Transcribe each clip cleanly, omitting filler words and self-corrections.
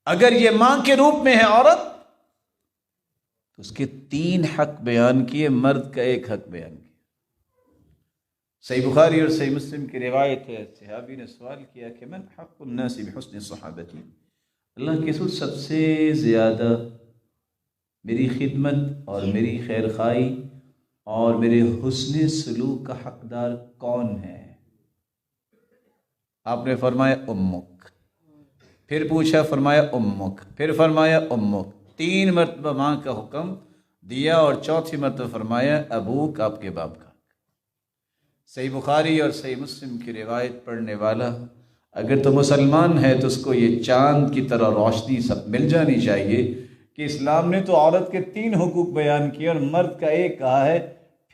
اگر یہ ماں کے روپ میں ہے عورت تو اس کے 3 حق بیان کیے، مرد کا 1 حق بیان کیا۔ صحیح بخاری اور صحیح مسلم کی روایت ہے، صحابی نے سوال کیا کہ من حق الناس بحسن صحابتی، اللہ کے رسول سب سے زیادہ میری خدمت اور میری خیر خواہی اور میرے حسن سلوک کا حقدار کون ہے؟ آپ نے فرمایا امک، پھر پوچھا فرمایا امک، پھر فرمایا امک، 3 مرتبہ ماں کا حکم دیا اور 4تھی مرتبہ فرمایا ابوک، آپ کے باپ کا۔ صحیح بخاری اور صحیح مسلم کی روایت پڑھنے والا اگر تو مسلمان ہے تو اس کو یہ چاند کی طرح روشنی سب مل جانی چاہیے کہ اسلام نے تو عورت کے 3 حقوق بیان کیے اور مرد کا 1 کہا ہے۔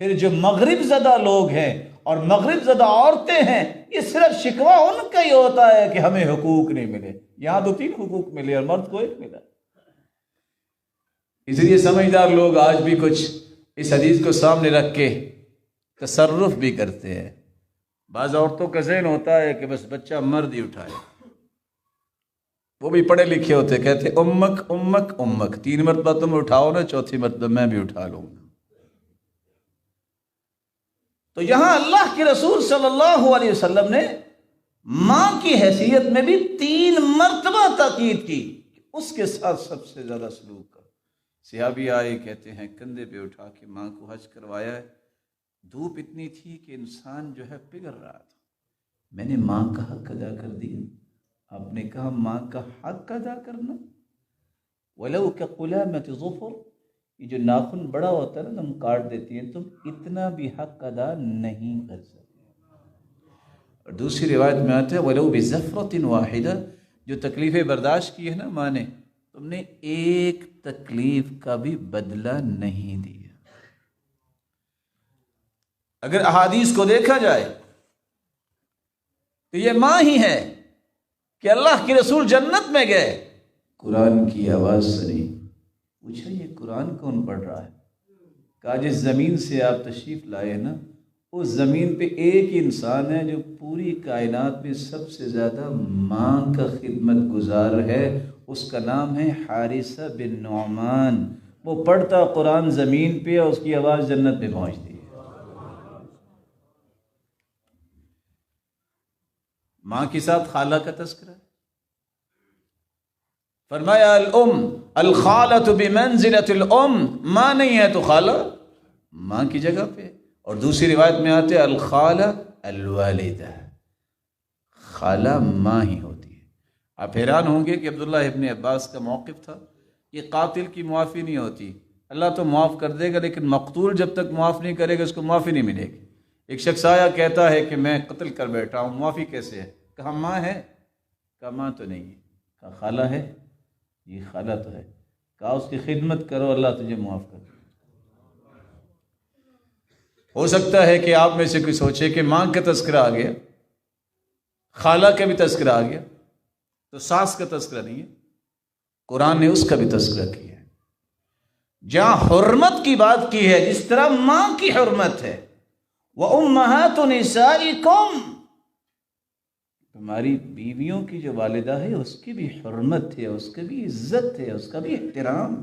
پھر جو مغرب زدہ لوگ ہیں اور مغرب زدہ عورتیں ہیں، یہ صرف شکوہ ان کا ہی ہوتا ہے کہ ہمیں حقوق نہیں ملے۔ یہاں تو 3 حقوق ملے اور مرد کو 1 ملا۔ اس لیے سمجھدار لوگ آج بھی کچھ اس حدیث کو سامنے رکھ کے تصرف بھی کرتے ہیں۔ بعض عورتوں کا ذہن ہوتا ہے کہ بس بچہ مرد ہی اٹھائے، وہ بھی پڑھے لکھے ہوتے، کہتے امک امک امک، 3 مرتبہ تم اٹھاؤ نا، 4تھی مرتبہ میں بھی اٹھا لوں گا۔ تو یہاں اللہ کے رسول صلی اللہ علیہ وسلم نے ماں کی حیثیت میں بھی 3 مرتبہ تاکید کی کہ اس کے ساتھ سب سے زیادہ سلوک کرو۔ صحابی آئے، کہتے ہیں کندھے پہ اٹھا کے ماں کو حج کروایا ہے، دھوپ اتنی تھی کہ انسان جو ہے پگھل رہا تھا، میں نے ماں کا حق ادا کر دیا۔ آپ نے کہا ماں کا حق ادا کرنا، وَلَوْ كَقُلَامَةِ ظُفُرٍ، یہ جو ناخن بڑا ہوتا ہے نا، ہم کاٹ دیتی ہیں، تم اتنا بھی حق ادا نہیں کر سکتے۔ اور دوسری روایت میں آتا ہے وَلَوْ بِزَفْرَةٍ وَاحِدَةٍ، جو تکلیفیں برداشت کی ہے نا ماں نے، تم نے 1 تکلیف کا بھی بدلہ نہیں دیا۔ اگر احادیث کو دیکھا جائے تو یہ ماں ہی ہے کہ اللہ کے رسول جنت میں گئے، قرآن کی آواز سنی، پوچھا یہ قرآن کون پڑھ رہا ہے؟ کہا جس زمین سے آپ تشریف لائے نا، اس زمین پہ ایک ہی انسان ہے جو پوری کائنات میں سب سے زیادہ ماں کا خدمت گزار ہے، اس کا نام ہے حارثہ بن نعمان۔ وہ پڑھتا قرآن زمین پہ اور اس کی آواز جنت میں پہنچتی ہے۔ ماں کے ساتھ خالہ کا تذکرہ ہے، فرمایا الام الخالۃ بمنزلۃ الام، ماں نہیں ہے تو خالہ ماں کی جگہ پہ۔ اور دوسری روایت میں آتے الخالہ الوالدہ، خالہ ماں ہی ہوتی ہے۔ آپ حیران ہوں گے کہ عبداللہ ابن عباس کا موقف تھا، یہ قاتل کی معافی نہیں ہوتی، اللہ تو معاف کر دے گا لیکن مقتول جب تک معاف نہیں کرے گا اس کو معافی نہیں ملے گی۔ ایک شخص آیا کہتا ہے کہ میں قتل کر بیٹھا ہوں، معافی کیسے ہے؟ کہا ماں ہے، کہا ماں تو نہیں ہے، کہا خالہ ہے، یہ خالہ تو ہے، کہا اس کی خدمت کرو اللہ تجھے معاف کر دے۔ ہو سکتا ہے کہ آپ میں سے کوئی سوچے کہ ماں کا تذکرہ آ گیا، خالہ کا بھی تذکرہ آ گیا تو ساس کا تذکرہ نہیں ہے، قرآن نے اس کا بھی تذکرہ کیا ہے۔ جہاں حرمت کی بات کی ہے، جس طرح ماں کی حرمت ہے، وَأُمَّهَاتُ نِسَائِكُمْ، تمہاری بیویوں کی جو والدہ ہے اس کی بھی حرمت ہے، اس کی بھی عزت ہے، اس کا بھی احترام۔